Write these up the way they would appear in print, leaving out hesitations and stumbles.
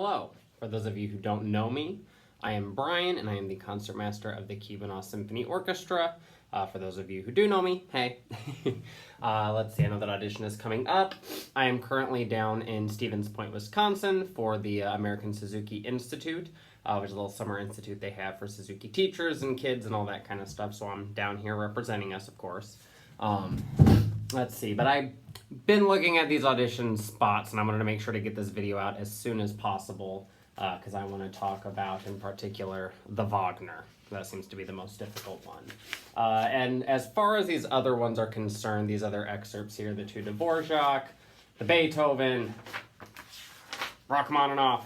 Hello. For those of you who don't know me, I am Brian, and I am the concertmaster of the Kievan Symphony Orchestra. For those of you who do know me, hey. Let's see, I know that audition is coming up. I am currently down in Stevens Point, Wisconsin for the American Suzuki Institute, which is a little summer institute they have for Suzuki teachers and kids and all that kind of stuff. So I'm down here representing us, of course. Let's see, but I've been looking at these audition spots, and I wanted to make sure to get this video out as soon as possible because I want to talk about, in particular, the Wagner. That seems to be the most difficult one. And as far as these other ones are concerned, these other excerpts here, the two Dvorak, the Beethoven, Rachmaninoff.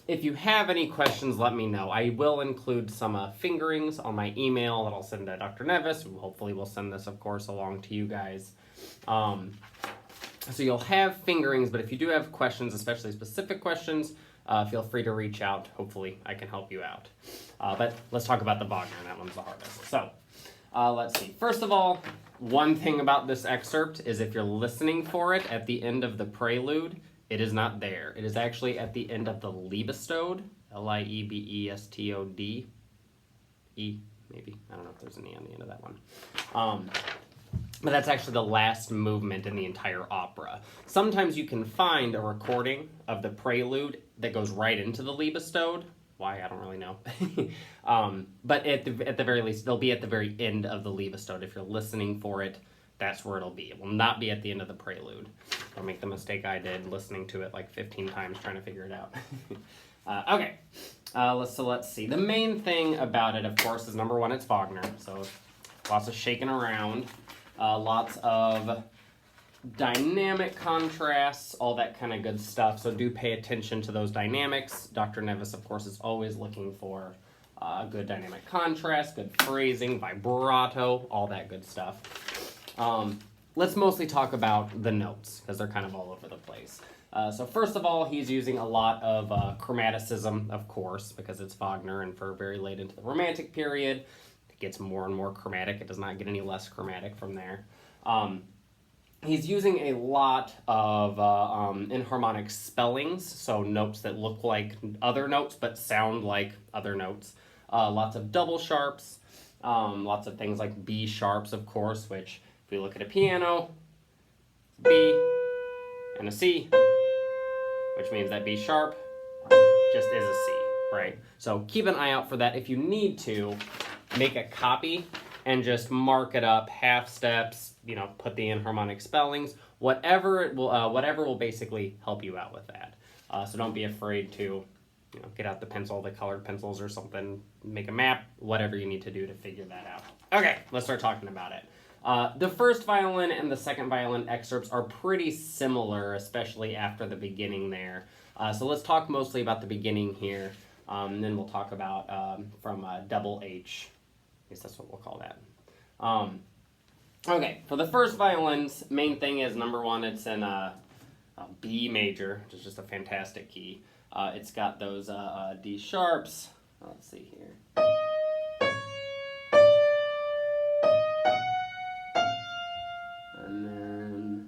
If you have any questions, let me know. I will include some fingerings on my email that I'll send to Dr. Nevis, who hopefully will send this, of course, along to you guys. So you'll have fingerings, but if you do have questions, especially specific questions, feel free to reach out. Hopefully I can help you out. But let's talk about the Wagner, and that one's the hardest. So let's see. First of all, one thing about this excerpt is if you're listening for it at the end of the prelude, it is not there. It is actually at the end of the Liebestod, Liebestod. E, maybe. I don't know if there's an E on the end of that one. But that's actually the last movement in the entire opera. Sometimes you can find a recording of the prelude that goes right into the Liebestod. Why, I don't really know. But at the very least, they'll be at the very end of the Liebestod. If you're listening for it, that's where it'll be. It will not be at the end of the prelude. Don't make the mistake I did listening to it like 15 times trying to figure it out. Okay, let's see. The main thing about it, of course, is number one, it's Wagner. So lots of shaking around. Lots of dynamic contrasts, all that kind of good stuff. So do pay attention to those dynamics. Dr. Nevis, of course, is always looking for good dynamic contrast, good phrasing, vibrato, all that good stuff. Let's mostly talk about the notes because they're kind of all over the place. So first of all, he's using a lot of chromaticism, of course, because it's Wagner and for very late into the Romantic period. Gets more and more chromatic. It does not get any less chromatic from there. He's using a lot of enharmonic spellings, so notes that look like other notes but sound like other notes. Lots of double sharps, lots of things like B sharps, of course, which if we look at a piano, B and a C, which means that B sharp just is a C, right? So keep an eye out for that. If you need to, make a copy and just mark it up, half steps, put the enharmonic spellings, whatever will basically help you out with that. So don't be afraid to, get out the pencil, the colored pencils or something, make a map, whatever you need to do to figure that out. Okay, let's start talking about it. The first violin and the second violin excerpts are pretty similar, especially after the beginning there. So let's talk mostly about the beginning here, and then we'll talk about from double H. I guess that's what we'll call that. Okay, for the first violins, main thing is, number one, it's in B major, which is just a fantastic key. It's got those D sharps. Let's see here. And then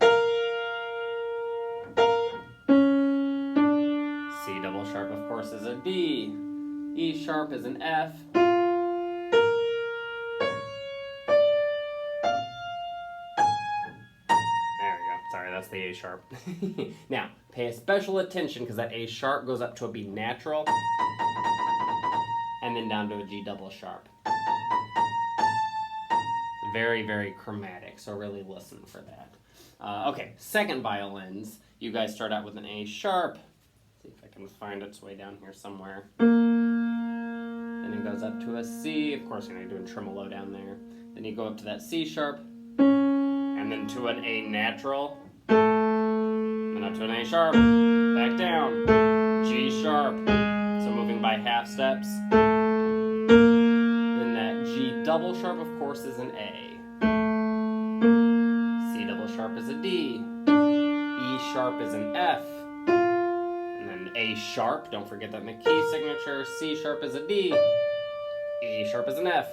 C double sharp, of course, is a D. E sharp is an F. That's the A sharp. Now, pay special attention because that A sharp goes up to a B natural and then down to a G double sharp. Very, very chromatic, so really listen for that. Okay, second violins, you guys start out with an A sharp. See if I can find it. It's way down here somewhere. Then it goes up to a C. Of course, you're doing tremolo down there. Then you go up to that C sharp and then to an A natural. And up to an A sharp, back down, G sharp, so moving by half steps. Then that G double sharp, of course, is an A. C double sharp is a D. E sharp is an F. And then A sharp, don't forget that in the key signature, C sharp is a D. E sharp is an F.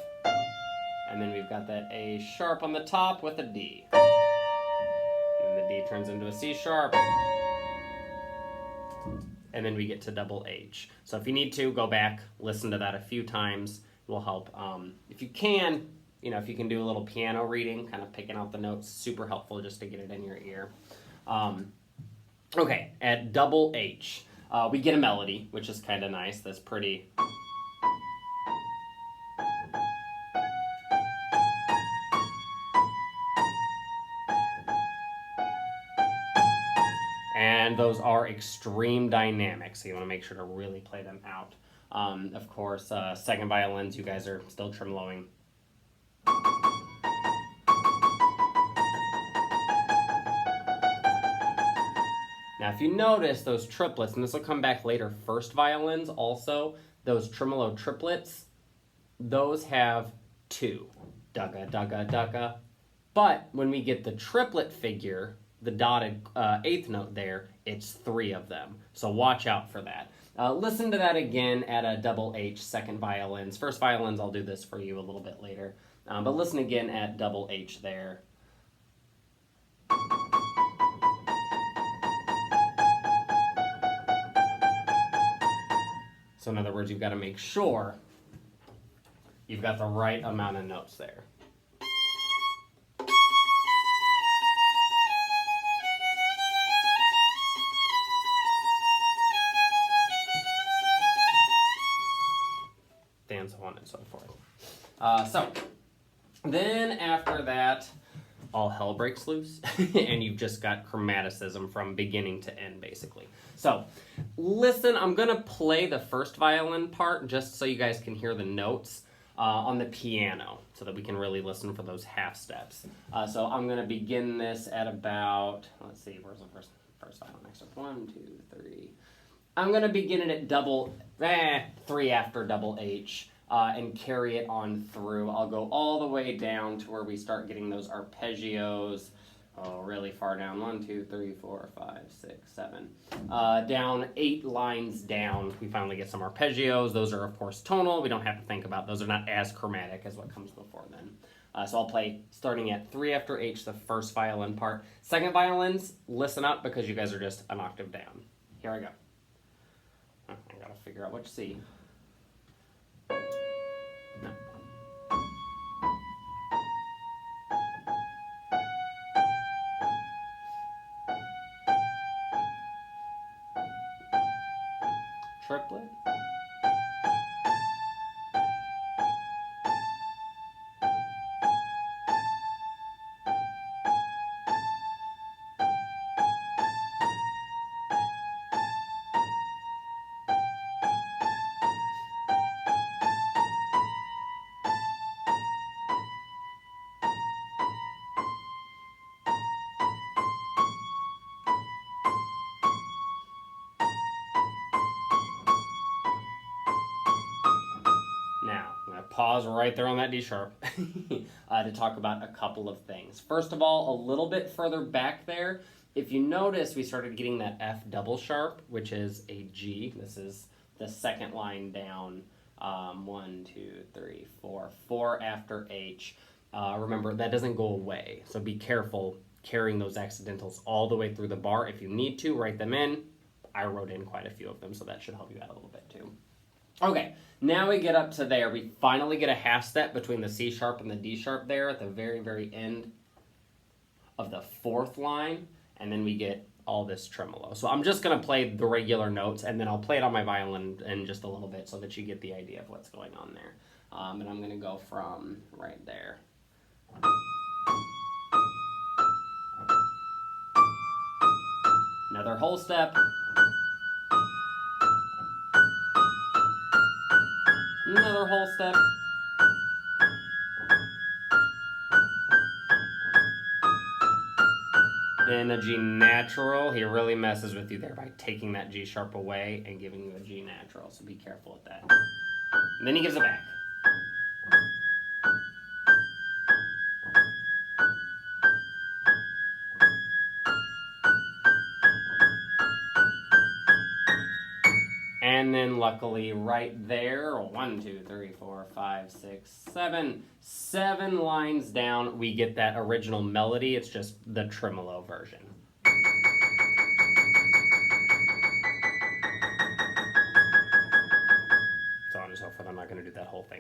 And then we've got that A sharp on the top with a D. And the D turns into a C sharp. and then we get to double H. So if you need to, go back, listen to that a few times. It will help. If you can, if you can do a little piano reading, kind of picking out the notes, super helpful just to get it in your ear. Okay, at double H, we get a melody, which is kind of nice. That's pretty... And those are extreme dynamics, so you want to make sure to really play them out. Of course, second violins, you guys are still tremoloing. Now, if you notice those triplets, and this will come back later, first violins also, those tremolo triplets, those have 2. Dugga, dugga, dugga. But when we get the triplet figure, the dotted 8th note there, it's 3 of them. So watch out for that. Listen to that again at a double H, second violins. First violins, I'll do this for you a little bit later. But listen again at double H there. So in other words, you've got to make sure you've got the right amount of notes there. And so on and so forth. So then after that, all hell breaks loose, and you've just got chromaticism from beginning to end, basically. So listen, I'm going to play the first violin part just so you guys can hear the notes on the piano so that we can really listen for those half steps. So I'm going to begin this at about, let's see, where's the first violin excerpt? 1, 2, 3. I'm going to begin it at double, 3 after double H, and carry it on through. I'll go all the way down to where we start getting those arpeggios, really far down, 1, 2, 3, 4, 5, 6, 7. Down 8 lines down, we finally get some arpeggios. Those are, of course, tonal. We don't have to think about those. Are not as chromatic as what comes before then. So I'll play starting at 3 after H, the first violin part. Second violins, listen up because you guys are just an octave down. Here I go. I gotta figure out which C. No. Triplet. Now, I'm going to pause right there on that D sharp to talk about a couple of things. First of all, a little bit further back there, if you notice, we started getting that F double sharp, which is a G. This is the second line down, 1, 2, 3, 4, 4 after H. Remember, that doesn't go away, so be careful carrying those accidentals all the way through the bar. If you need to, write them in. I wrote in quite a few of them, so that should help you out a little bit too. Okay, now we get up to there. We finally get a half step between the C sharp and the D sharp there at the very, very end of the 4th line, and then we get all this tremolo. So I'm just going to play the regular notes, and then I'll play it on my violin in just a little bit so that you get the idea of what's going on there. And I'm going to go from right there. Another whole step. Another whole step. Then a G natural. He really messes with you there by taking that G sharp away and giving you a G natural, so be careful with that. And then he gives it back. And then luckily right there, 1, 2, 3, 4, 5, 6, 7, 7 lines down, we get that original melody. It's just the tremolo version.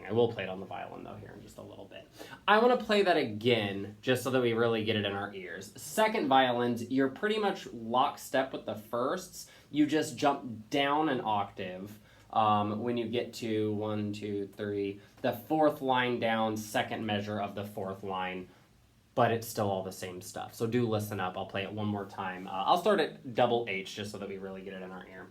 I will play it on the violin, though, here in just a little bit. I want to play that again, just so that we really get it in our ears. Second violins, you're pretty much lockstep with the firsts. You just jump down an octave when you get to 1, 2, 3, the fourth line down, second measure of the fourth line, but it's still all the same stuff. So do listen up. I'll play it one more time. I'll start at double H, just so that we really get it in our ear.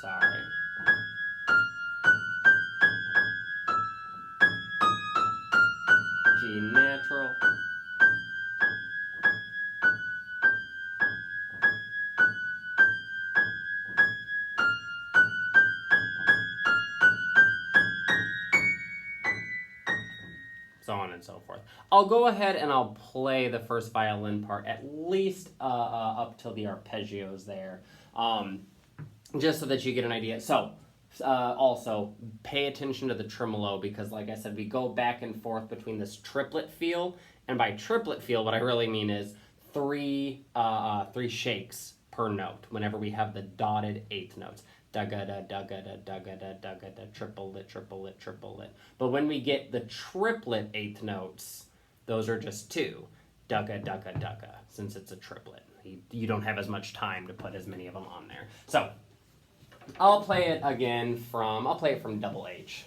Sorry. G natural. So on and so forth. I'll go ahead and I'll play the first violin part at least up till the arpeggios there, just so that you get an idea. So also pay attention to the tremolo, because like I said, we go back and forth between this triplet feel, and by triplet feel, what I really mean is three shakes per note whenever we have the dotted eighth notes. Da-ga-da, da-ga-da, da-ga-da, da-ga-da, triplet, triplet, triplet. But when we get the triplet eighth notes, those are just two. Da-ga, da-ga, da-ga, since it's a triplet. You don't have as much time to put as many of them on there. So, I'll play it again from double H.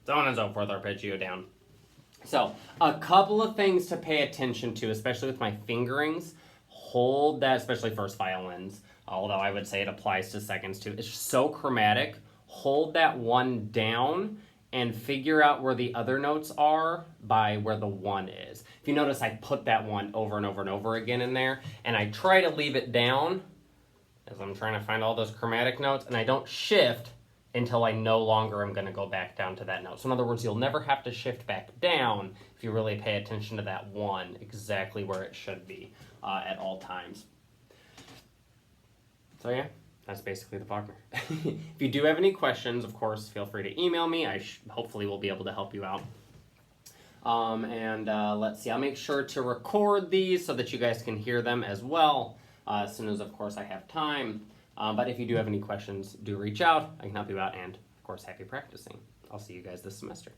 So on and so forth, arpeggio down. So, a couple of things to pay attention to, especially with my fingerings. Hold that, especially first violins, although I would say it applies to seconds too. It's so chromatic. Hold that one down and figure out where the other notes are by where the one is. If you notice, I put that one over and over and over again in there, and I try to leave it down as I'm trying to find all those chromatic notes, and I don't shift until I no longer am going to go back down to that note. So in other words, you'll never have to shift back down if you really pay attention to that one, exactly where it should be at all times. So yeah, that's basically the Wagner. If you do have any questions, of course, feel free to email me. I hopefully will be able to help you out. Let's see, I'll make sure to record these so that you guys can hear them as well, as soon as, of course, I have time. But if you do have any questions, do reach out. I can help you out, and, of course, happy practicing. I'll see you guys this semester.